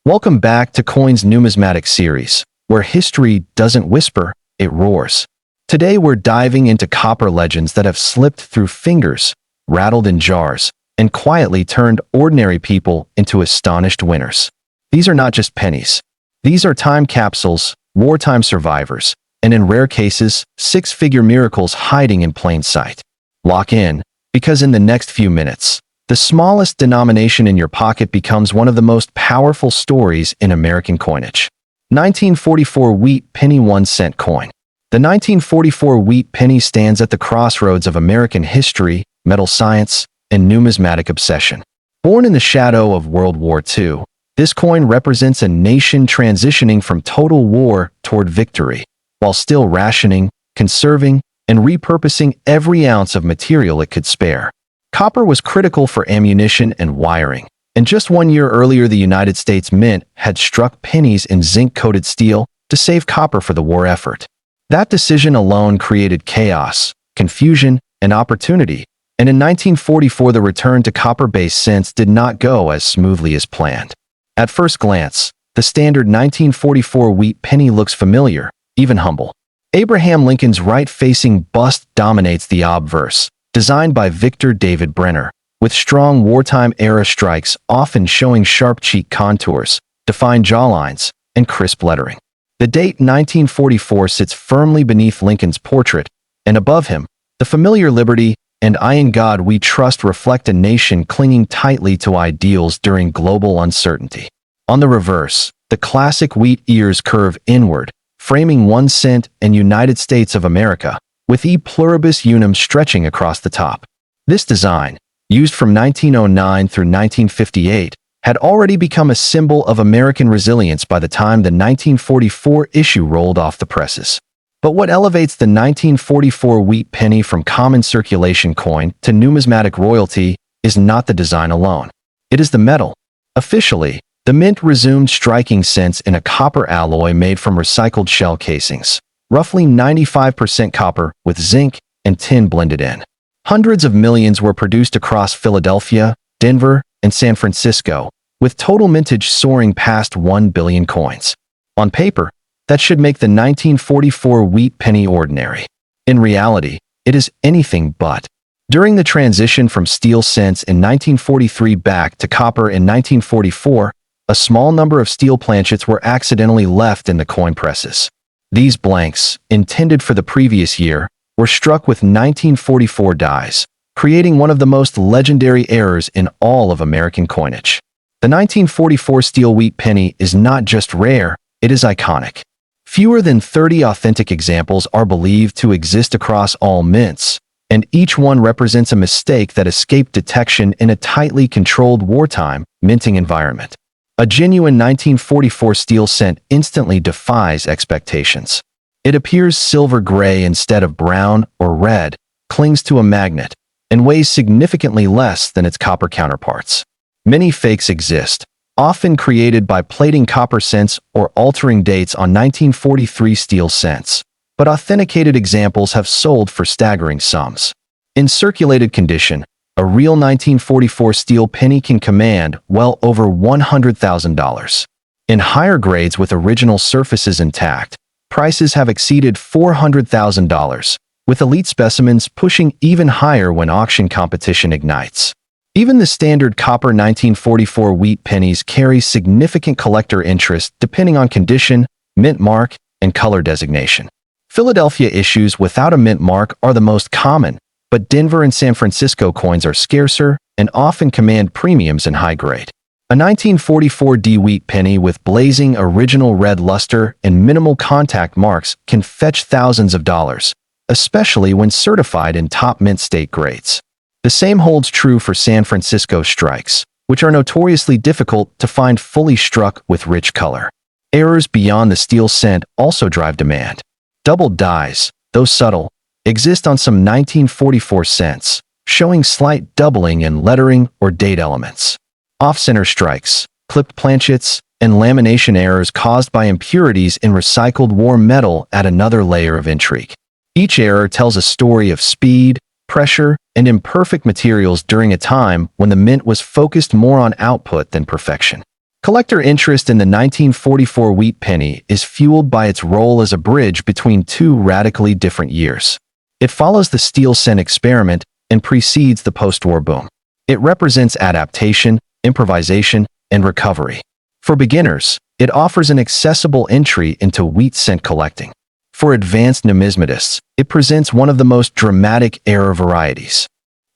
Welcome back to Coins Numismatic Series, where history doesn't whisper, it roars. Today we're diving into copper legends that have slipped through fingers, rattled in jars, and quietly turned ordinary people into astonished winners. These are not just pennies. These are time capsules, wartime survivors, and in rare cases, six-figure miracles hiding in plain sight. Lock in, because in the next few minutes, the smallest denomination in your pocket becomes one of the most powerful stories in American coinage. 1944 wheat penny 1-cent coin. The 1944 wheat penny stands at the crossroads of American history, metal science, and numismatic obsession. Born in the shadow of World War II, this coin represents a nation transitioning from total war toward victory, while still rationing, conserving, and repurposing every ounce of material it could spare. Copper was critical for ammunition and wiring, and just 1 year earlier the United States Mint had struck pennies in zinc-coated steel to save copper for the war effort. That decision alone created chaos, confusion, and opportunity, and in 1944 the return to copper-based cents did not go as smoothly as planned. At first glance, the standard 1944 wheat penny looks familiar, even humble. Abraham Lincoln's right-facing bust dominates the obverse, designed by Victor David Brenner, with strong wartime-era strikes often showing sharp cheek contours, defined jawlines, and crisp lettering. The date 1944 sits firmly beneath Lincoln's portrait, and above him, the familiar liberty and "I in God we trust" reflect a nation clinging tightly to ideals during global uncertainty. On the reverse, the classic wheat ears curve inward, framing 1 cent and United States of America, with E pluribus unum stretching across the top. This design, used from 1909 through 1958, had already become a symbol of American resilience by the time the 1944 issue rolled off the presses. But what elevates the 1944 wheat penny from common circulation coin to numismatic royalty is not the design alone. It is the metal. Officially, the Mint resumed striking cents in a copper alloy made from recycled shell casings, roughly 95% copper with zinc and tin blended in. Hundreds of millions were produced across Philadelphia, Denver, and San Francisco, with total mintage soaring past 1 billion coins. On paper, that should make the 1944 wheat penny ordinary. In reality, it is anything but. During the transition from steel cents in 1943 back to copper in 1944, a small number of steel planchets were accidentally left in the coin presses. These blanks, intended for the previous year, were struck with 1944 dies, creating one of the most legendary errors in all of American coinage. The 1944 steel wheat penny is not just rare, it is iconic. Fewer than 30 authentic examples are believed to exist across all mints, and each one represents a mistake that escaped detection in a tightly controlled wartime minting environment. A genuine 1944 steel cent instantly defies expectations. It appears silver gray instead of brown or red, clings to a magnet, and weighs significantly less than its copper counterparts. Many fakes exist, often created by plating copper cents or altering dates on 1943 steel cents, but authenticated examples have sold for staggering sums. In circulated condition, a real 1944 steel penny can command well over $100,000. In higher grades with original surfaces intact, prices have exceeded $400,000, with elite specimens pushing even higher when auction competition ignites. Even the standard copper 1944 wheat pennies carry significant collector interest depending on condition, mint mark, and color designation. Philadelphia issues without a mint mark are the most common, but Denver and San Francisco coins are scarcer and often command premiums in high grade. A 1944 D wheat penny with blazing original red luster and minimal contact marks can fetch thousands of dollars, especially when certified in top mint state grades. The same holds true for San Francisco strikes, which are notoriously difficult to find fully struck with rich color. Errors beyond the steel cent also drive demand. Doubled dies, though subtle, exist on some 1944 cents, showing slight doubling in lettering or date elements. Off-center strikes, clipped planchets, and lamination errors caused by impurities in recycled war metal add another layer of intrigue. Each error tells a story of speed, pressure, and imperfect materials during a time when the mint was focused more on output than perfection. Collector interest in the 1944 wheat penny is fueled by its role as a bridge between two radically different years. It follows the steel cent experiment and precedes the post-war boom. It represents adaptation, improvisation, and recovery. For beginners, it offers an accessible entry into wheat cent collecting. For advanced numismatists, it presents one of the most dramatic era varieties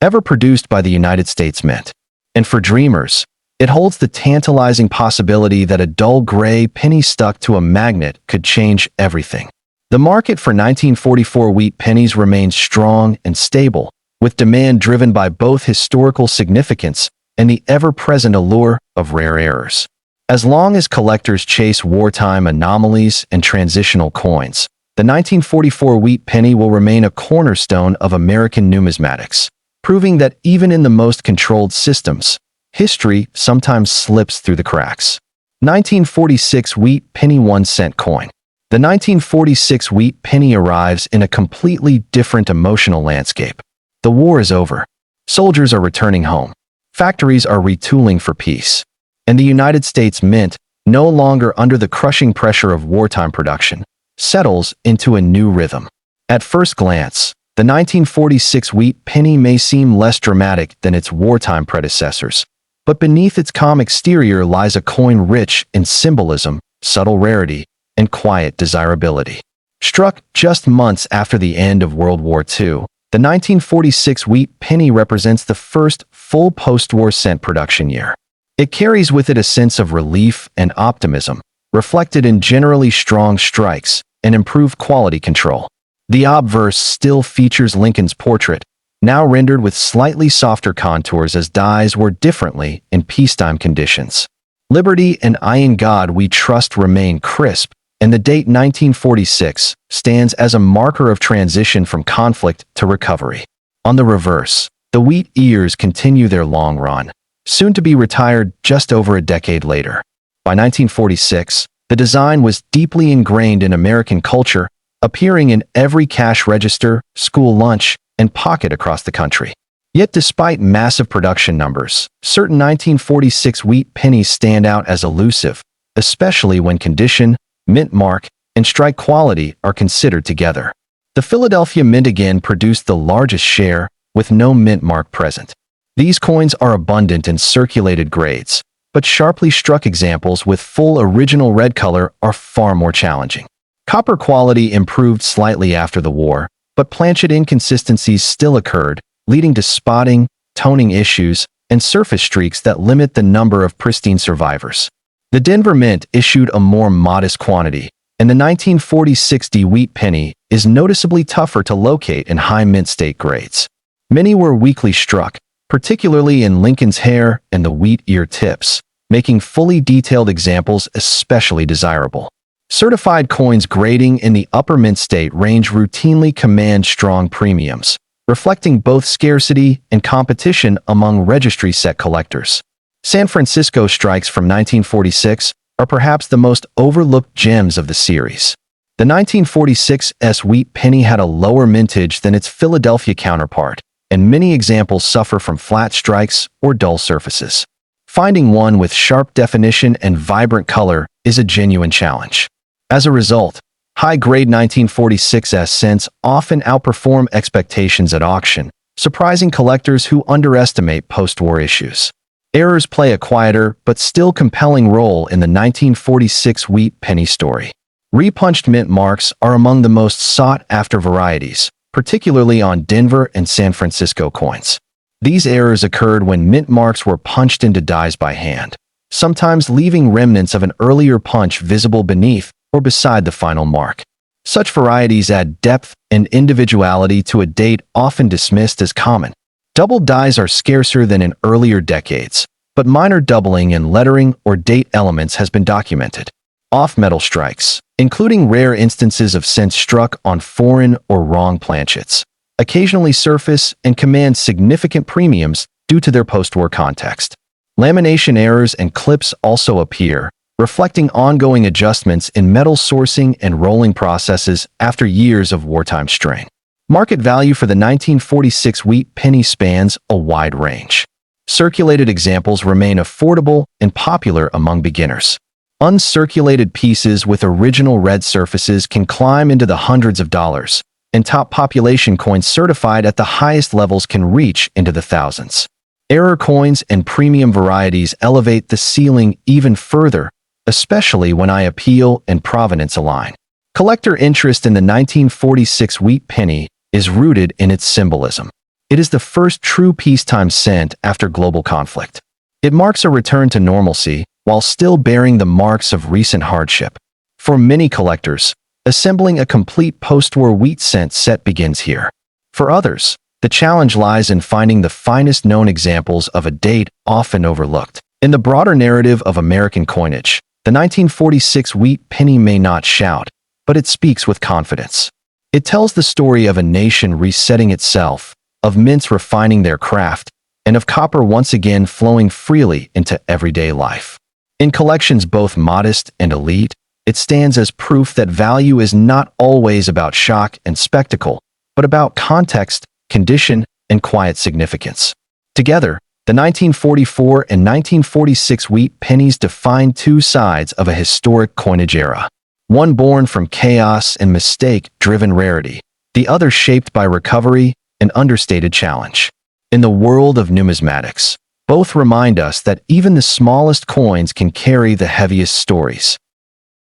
ever produced by the United States Mint. And for dreamers, it holds the tantalizing possibility that a dull gray penny stuck to a magnet could change everything. The market for 1944 wheat pennies remains strong and stable, with demand driven by both historical significance and the ever-present allure of rare errors. As long as collectors chase wartime anomalies and transitional coins, the 1944 wheat penny will remain a cornerstone of American numismatics, proving that even in the most controlled systems, history sometimes slips through the cracks. 1946 wheat penny 1-cent coin. The 1946 wheat penny arrives in a completely different emotional landscape. The war is over. Soldiers are returning home. Factories are retooling for peace. And the United States Mint, no longer under the crushing pressure of wartime production, settles into a new rhythm. At first glance, the 1946 wheat penny may seem less dramatic than its wartime predecessors, but beneath its calm exterior lies a coin rich in symbolism, subtle rarity, and quiet desirability. Struck just months after the end of World War II, the 1946 wheat penny represents the first full post-war cent production year. It carries with it a sense of relief and optimism, reflected in generally strong strikes and improved quality control. The obverse still features Lincoln's portrait, now rendered with slightly softer contours as dies were differently in peacetime conditions. Liberty and I in God we trust remain crisp, and the date 1946 stands as a marker of transition from conflict to recovery. On the reverse, the wheat ears continue their long run, soon to be retired just over a decade later. By 1946, the design was deeply ingrained in American culture, appearing in every cash register, school lunch, and pocket across the country. Yet despite massive production numbers, certain 1946 wheat pennies stand out as elusive, especially when condition, mint mark, and strike quality are considered together. The Philadelphia Mint again produced the largest share, with no mint mark present. These coins are abundant in circulated grades, but sharply struck examples with full original red color are far more challenging. Copper quality improved slightly after the war, but planchet inconsistencies still occurred, leading to spotting, toning issues, and surface streaks that limit the number of pristine survivors. The Denver Mint issued a more modest quantity, and the 1946 wheat penny is noticeably tougher to locate in high mint state grades. Many were weakly struck, particularly in Lincoln's hair and the wheat ear tips, making fully detailed examples especially desirable. Certified coins grading in the upper mint state range routinely command strong premiums, reflecting both scarcity and competition among registry set collectors. San Francisco strikes from 1946 are perhaps the most overlooked gems of the series. The 1946 wheat penny had a lower mintage than its Philadelphia counterpart, and many examples suffer from flat strikes or dull surfaces. Finding one with sharp definition and vibrant color is a genuine challenge. As a result, high-grade 1946 cents often outperform expectations at auction, surprising collectors who underestimate post-war issues. Errors play a quieter but still compelling role in the 1946 wheat penny story. Repunched mint marks are among the most sought-after varieties, particularly on Denver and San Francisco coins. These errors occurred when mint marks were punched into dies by hand, sometimes leaving remnants of an earlier punch visible beneath or beside the final mark. Such varieties add depth and individuality to a date often dismissed as common. Double dies are scarcer than in earlier decades, but minor doubling in lettering or date elements has been documented. Off-metal strikes, including rare instances of cents struck on foreign or wrong planchets, occasionally surface and command significant premiums due to their post-war context. Lamination errors and clips also appear, reflecting ongoing adjustments in metal sourcing and rolling processes after years of wartime strain. Market value for the 1946 wheat penny spans a wide range. Circulated examples remain affordable and popular among beginners. Uncirculated pieces with original red surfaces can climb into the hundreds of dollars, and top population coins certified at the highest levels can reach into the thousands. Error coins and premium varieties elevate the ceiling even further, especially when appeal and provenance align. Collector interest in the 1946 wheat penny is rooted in its symbolism. It is the first true peacetime cent after global conflict. It marks a return to normalcy while still bearing the marks of recent hardship. For many collectors, assembling a complete post-war wheat cent set begins here. For others, the challenge lies in finding the finest known examples of a date often overlooked. In the broader narrative of American coinage, the 1946 wheat penny may not shout, but it speaks with confidence. It tells the story of a nation resetting itself, of mints refining their craft, and of copper once again flowing freely into everyday life. In collections both modest and elite, it stands as proof that value is not always about shock and spectacle, but about context, condition, and quiet significance. Together, the 1944 and 1946 wheat pennies define two sides of a historic coinage era. One born from chaos and mistake-driven rarity, the other shaped by recovery and understated challenge. In the world of numismatics, both remind us that even the smallest coins can carry the heaviest stories.